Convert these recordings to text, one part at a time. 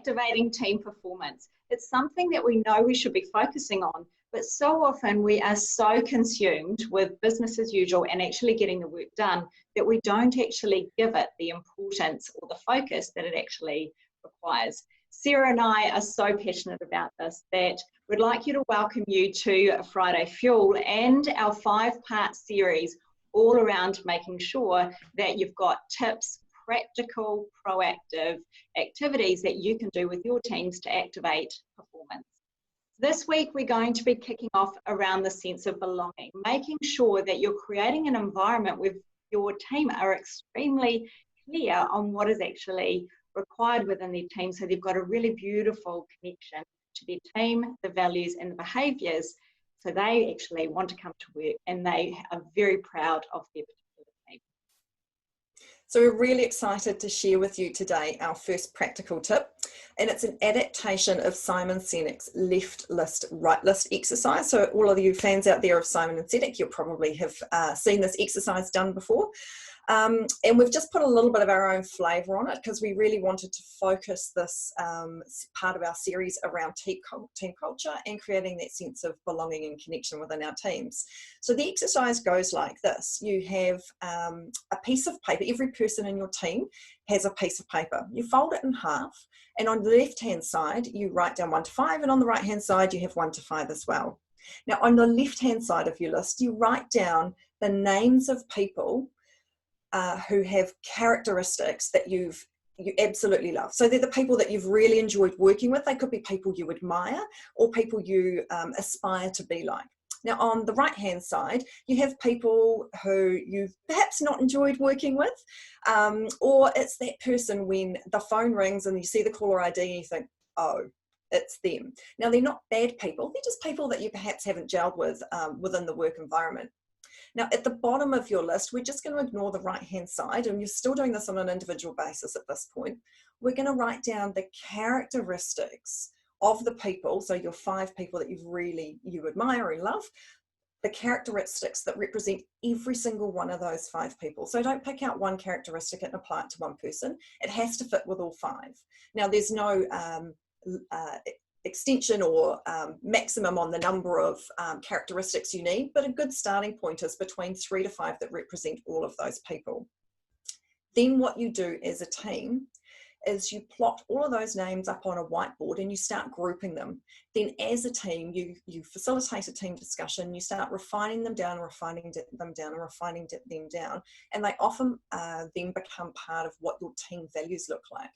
activating team performance. It's something that we know we should be focusing on, but so often we are so consumed with business as usual and actually getting the work done that we don't actually give it the importance or the focus that it actually requires. Sarah and I are so passionate about this that we'd like you to welcome you to Friday Fuel and our 5-part series all around making sure that you've got tips, practical, proactive activities that you can do with your teams to activate performance. This week, we're going to be kicking off around the sense of belonging, making sure that you're creating an environment where your team are extremely clear on what is actually required within their team, so they've got a really beautiful connection to their team, the values and the behaviours, so they actually want to come to work and they are very proud of their particular team. So we're really excited to share with you today our first practical tip, and it's an adaptation of Simon Sinek's left list, right list exercise. So all of you fans out there of Simon and Sinek, you'll probably have seen this exercise done before. And we've just put a little bit of our own flavour on it because we really wanted to focus this part of our series around team culture and creating that sense of belonging and connection within our teams. So the exercise goes like this. You have a piece of paper. Every person in your team has a piece of paper. You fold it in half, and on the left-hand side, you write down 1 to 5, and on the right-hand side, you have 1 to 5 as well. Now, on the left-hand side of your list, you write down the names of people who have characteristics that you absolutely love. So they're the people that you've really enjoyed working with. They could be people you admire or people you aspire to be like. Now, on the right-hand side, you have people who you've perhaps not enjoyed working with, or it's that person when the phone rings and you see the caller ID and you think, oh, it's them. Now, they're not bad people. They're just people that you perhaps haven't gelled with within the work environment. Now, at the bottom of your list, we're just going to ignore the right-hand side, and you're still doing this on an individual basis at this point. We're going to write down the characteristics of the people, so your 5 people that you admire and love, the characteristics that represent every single one of those 5 people. So don't pick out one characteristic and apply it to one person. It has to fit with all 5. Now, there's no extension or maximum on the number of characteristics you need, but a good starting point is between 3 to 5 that represent all of those people. Then what you do as a team is you plot all of those names up on a whiteboard and you start grouping them. Then as a team, you facilitate a team discussion, you start refining them down, refining them down, and they often then become part of what your team values look like.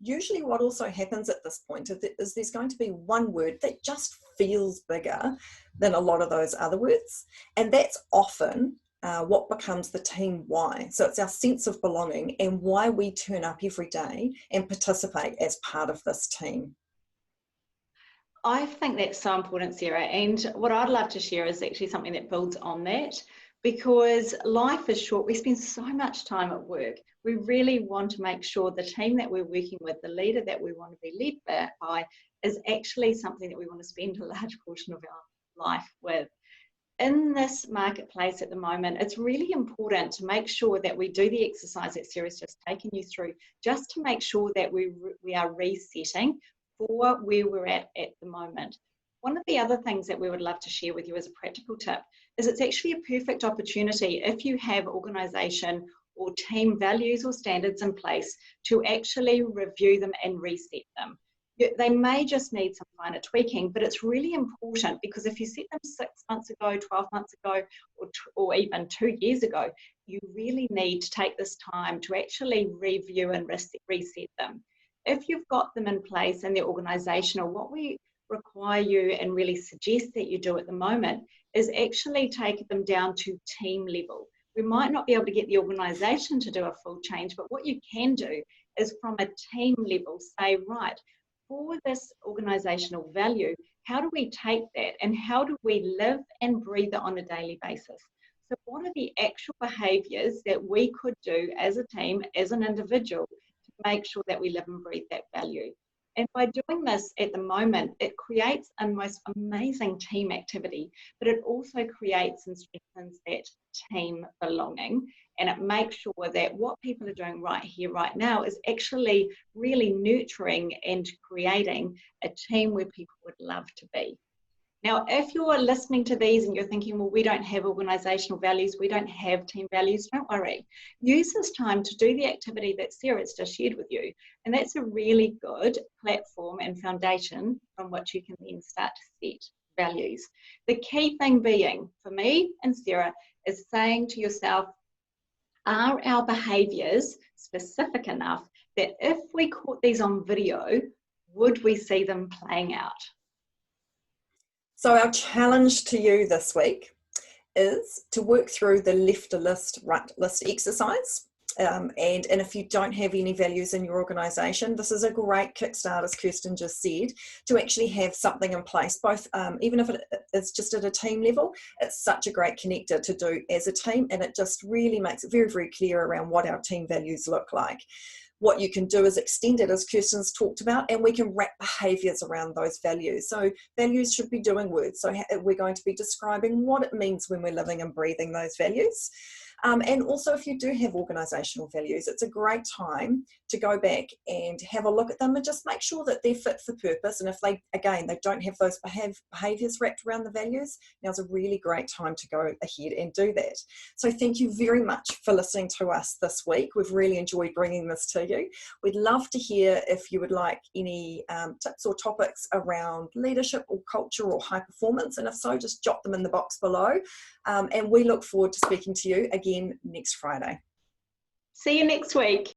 Usually what also happens at this point is there's going to be one word that just feels bigger than a lot of those other words. And that's often what becomes the team why. So it's our sense of belonging and why we turn up every day and participate as part of this team. I think that's so important, Sarah. And what I'd love to share is actually something that builds on that, because life is short. We spend so much time at work. We really want to make sure the team that we're working with, the leader that we want to be led by, is actually something that we want to spend a large portion of our life with. In this marketplace at the moment, it's really important to make sure that we do the exercise that Sarah's just taken you through, just to make sure that we are resetting for where we're at the moment. One of the other things that we would love to share with you as a practical tip is it's actually a perfect opportunity if you have organisation or team values or standards in place to actually review them and reset them. They may just need some minor tweaking, but it's really important because if you set them 6 months ago, 12 months ago, or even 2 years ago, you really need to take this time to actually review and reset them. If you've got them in place in the organisation, or what we require you and really suggest that you do at the moment is actually take them down to team level. We might not be able to get the organisation to do a full change, but what you can do is from a team level say, right, for this organisational value, how do we take that and how do we live and breathe it on a daily basis? So what are the actual behaviours that we could do as a team, as an individual, to make sure that we live and breathe that value? And by doing this at the moment, it creates a most amazing team activity, but it also creates and strengthens that team belonging. And it makes sure that what people are doing right here, right now, is actually really nurturing and creating a team where people would love to be. Now, if you're listening to these and you're thinking, well, we don't have organisational values, we don't have team values, don't worry. Use this time to do the activity that Sarah's just shared with you. And that's a really good platform and foundation from which you can then start to set values. The key thing being, for me and Sarah, is saying to yourself, are our behaviours specific enough that if we caught these on video, would we see them playing out? So our challenge to you this week is to work through the left list, right list exercise. And if you don't have any values in your organisation, this is a great kickstart, as Kirsten just said, to actually have something in place, both even if it's just at a team level. It's such a great connector to do as a team, and it just really makes it very, very clear around what our team values look like. What you can do is extend it, as Kirsten's talked about, and we can wrap behaviours around those values. So values should be doing words. So we're going to be describing what it means when we're living and breathing those values. And also, if you do have organisational values, it's a great time to go back and have a look at them and just make sure that they're fit for purpose. And if they don't have those behaviours wrapped around the values, now's a really great time to go ahead and do that. So thank you very much for listening to us this week. We've really enjoyed bringing this to you. We'd love to hear if you would like any tips or topics around leadership or culture or high performance. And if so, just jot them in the box below. And we look forward to speaking to you again next Friday. See you next week.